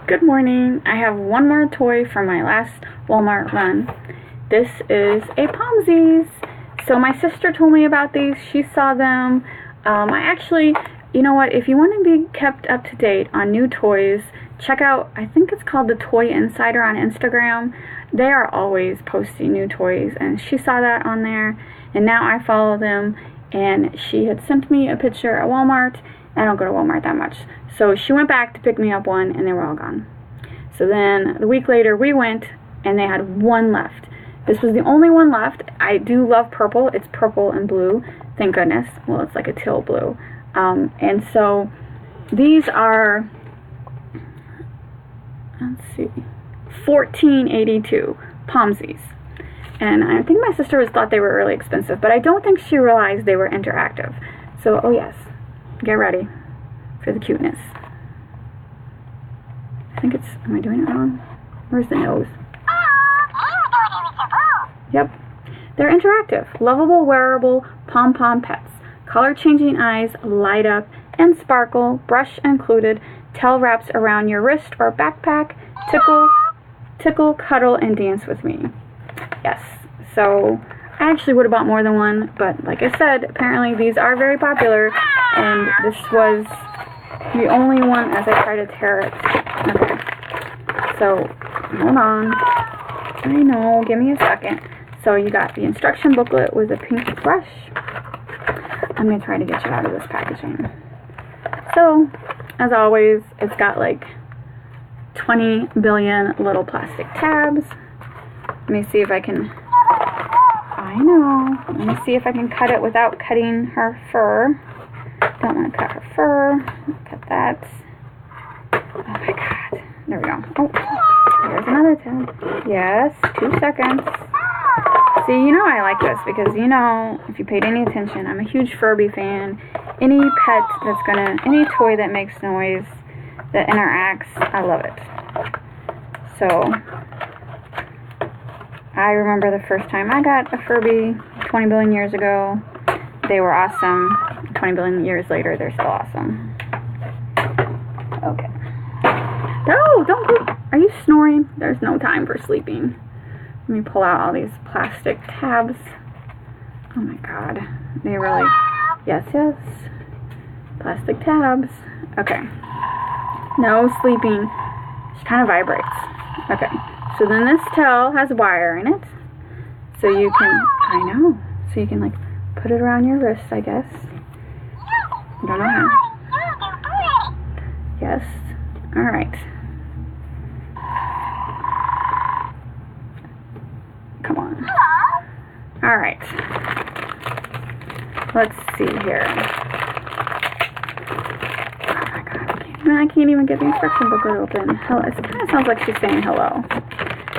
Good morning. I have one more toy from my last Walmart run. This is a Pomsies. So my sister told me about these. She saw them. I actually, you know what, if you want to be kept up to date on new toys, check out, I think it's called the Toy Insider on Instagram. They are always posting new toys, and she saw that on there, and now I follow them, and she had sent me a picture at Walmart. I don't go to Walmart that much. So she went back to pick me up one, and they were all gone. So then the week later we went, and they had one left. This was the only one left. I do love purple. It's purple and blue. Thank goodness. Well, it's like a teal blue. And so these are, let's see, $14.82 Pomsies. And I think my sister thought they were really expensive, but I don't think she realized they were interactive. So, oh yes, get ready for the cuteness. I think it's, am I doing it wrong? Where's the nose? Yep. They're interactive, lovable, wearable pom-pom pets. Color-changing eyes light up and sparkle, brush included, tail wraps around your wrist or backpack, tickle, cuddle, and dance with me. Yes, so I actually would have bought more than one, but like I said, apparently these are very popular, and this was the only one as I try to tear it. Okay, so hold on. I know, give me a second. So you got the instruction booklet with a pink brush. I'm going to try to get you out of this packaging. So, as always, it's got like 20 billion little plastic tabs. Let me see if I can, I know, let me see if I can cut it without cutting her fur. Don't want to cut her fur. Cut that. Oh my god. There we go. Oh, here's another tab. Yes, 2 seconds. See, you know I like this because, you know, if you paid any attention, I'm a huge Furby fan. Any pet that's gonna, any toy that makes noise, that interacts, I love it. So, I remember the first time I got a Furby 20 billion years ago. They were awesome. 20 billion years later, they're still awesome. Okay. No, don't go. Are you snoring? There's no time for sleeping. Let me pull out all these plastic tabs. Oh my god. They really... Yes. Plastic tabs. Okay. No sleeping. She kind of vibrates. Okay. So then this tail has wire in it. So you can... I know. So you can like put it around your wrist, I guess. I don't know how. Yes. Alright. Come on. Alright. Let's see here. Oh my god. I can't even get the instruction booklet open. Hello. It kind of sounds like she's saying hello.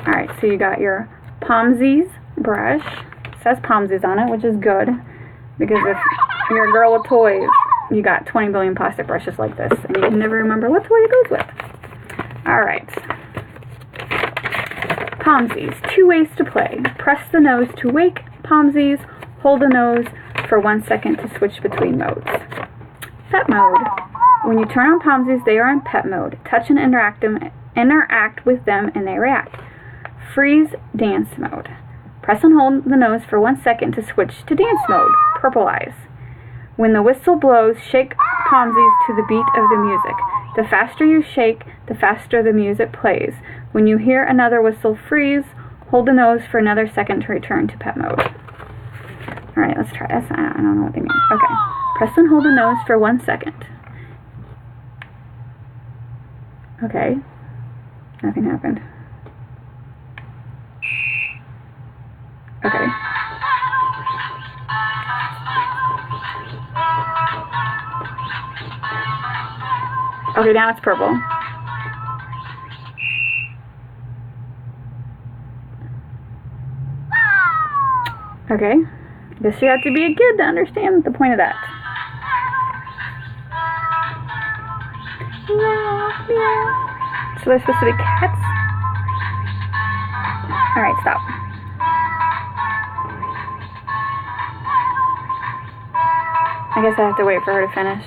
Alright, so you got your Pomsies brush. It says Pomsies on it, which is good. Because if you're a girl with toys, you got 20 billion plastic brushes like this, and you can never remember what toy it goes with. Alright. Pomsies. 2 ways to play. Press the nose to wake Pomsies. Hold the nose for 1 second to switch between modes. Pet mode. When you turn on Pomsies, they are in pet mode. Touch and interact with them, and they react. Freeze dance mode. Press and hold the nose for 1 second to switch to dance mode. Purple eyes. When the whistle blows, shake Pomsies to the beat of the music. The faster you shake, the faster the music plays. When you hear another whistle, freeze. Hold the nose for another second to return to pet mode. Alright, let's try this. I don't know what they mean. Okay. Press and hold the nose for 1 second. Okay. Nothing happened. Okay. Okay, now it's purple. Okay. Guess you have to be a kid to understand the point of that. So they're supposed to be cats? Alright, stop. I guess I have to wait for her to finish.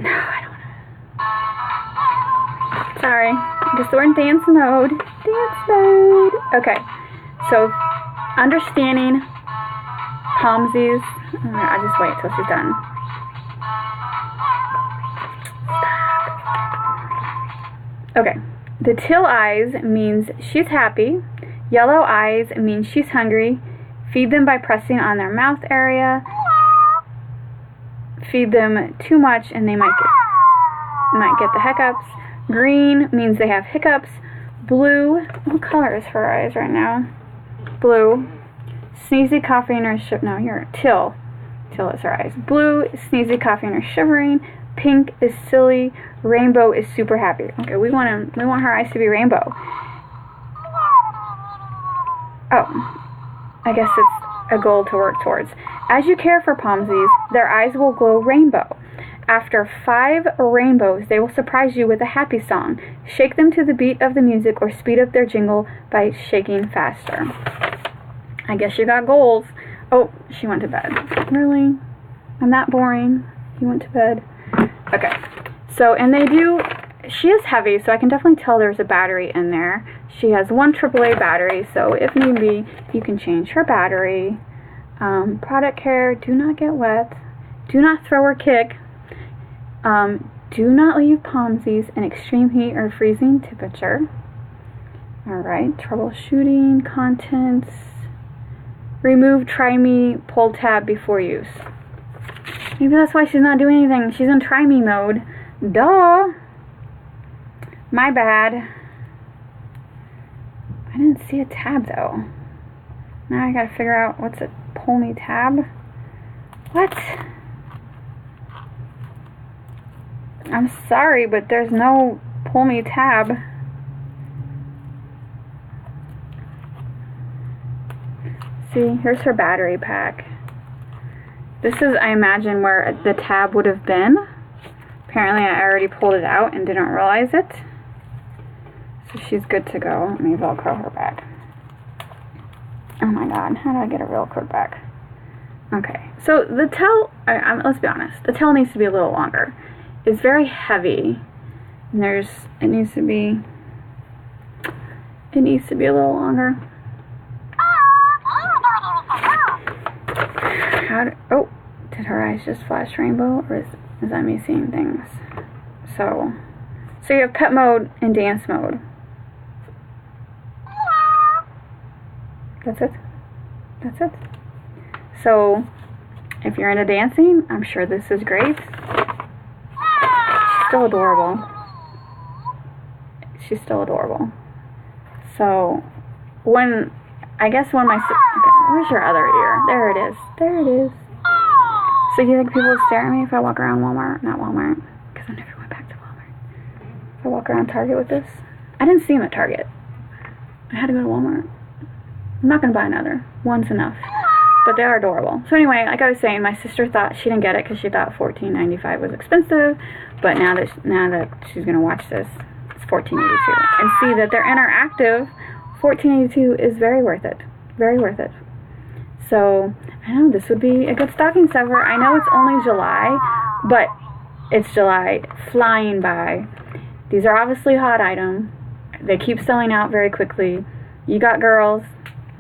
No, I don't want to. Sorry. I guess we're in dance mode. Dance mode. Okay. So, understanding Pomsies. I'll just wait till she's done. Okay. The teal eyes means she's happy. Yellow eyes means she's hungry. Feed them by pressing on their mouth area. Feed them too much and they might get the hiccups. Green means they have hiccups. Blue, what color is her eyes right now? Blue, sneezy, coughing, or no, you're teal. Teal is her eyes. Blue, sneezy, coughing, or shivering. Pink is silly. Rainbow is super happy. Okay, we want her eyes to be rainbow. Oh, I guess it's a goal to work towards. As you care for Pomsies, their eyes will glow rainbow. After 5 rainbows, they will surprise you with a happy song. Shake them to the beat of the music or speed up their jingle by shaking faster. I guess you got goals. Oh, she went to bed. Really? I'm that boring? You went to bed? Okay. So, and she is heavy, so I can definitely tell there's a battery in there. She has 1 AAA battery, so if need be, you can change her battery. Product care, do not get wet. Do not throw or kick. Do not leave Pomsies in extreme heat or freezing temperature. Alright, troubleshooting contents. Remove try me pull tab before use. Maybe that's why she's not doing anything. She's in try me mode. Duh! My bad. I didn't see a tab though. Now I gotta figure out what's a pull me tab. What? I'm sorry, but there's no pull me tab. See, here's her battery pack. This is, I imagine, where the tab would have been. Apparently I already pulled it out and didn't realize it. So she's good to go. Let me Velcro her back. Oh my god, how do I get a Velcro back? Okay, so the tail, let's be honest, the tail needs to be a little longer. It's very heavy, and it needs to be a little longer. Did her eyes just flash rainbow, or is that me seeing things? So you have pet mode and dance mode. That's it. So, if you're into dancing, I'm sure this is great. Still adorable. She's still adorable. So, when my okay, where's your other ear? There it is. There it is. So do you think people would stare at me if I walk around Walmart? Not Walmart, because I never went back to Walmart. If I walk around Target with this? I didn't see him at Target. I had to go to Walmart. I'm not going to buy another. One's enough. But they are adorable. So anyway, like I was saying, my sister thought she didn't get it because she thought $14.95 was expensive. But now that she's going to watch this, it's $14.82. And see that they're interactive. $14.82 is very worth it. Very worth it. So, I know this would be a good stocking stuffer. I know it's only July, but it's July flying by. These are obviously hot items. They keep selling out very quickly. You got girls,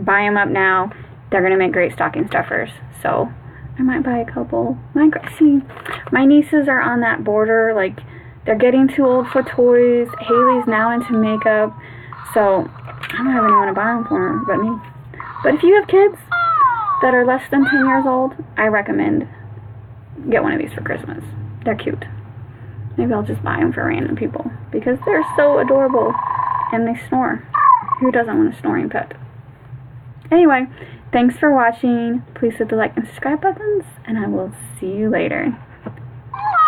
buy them up now. They're going to make great stocking stuffers. So, I might buy a couple. My nieces are on that border. Like, they're getting too old for toys. Haley's now into makeup. So, I don't have anyone to buy them for but me. But if you have kids that are less than 10 years old, I recommend get one of these for Christmas. They're cute. Maybe I'll just buy them for random people because they're so adorable and they snore. Who doesn't want a snoring pet? Anyway, thanks for watching. Please hit the like and subscribe buttons, and I will see you later.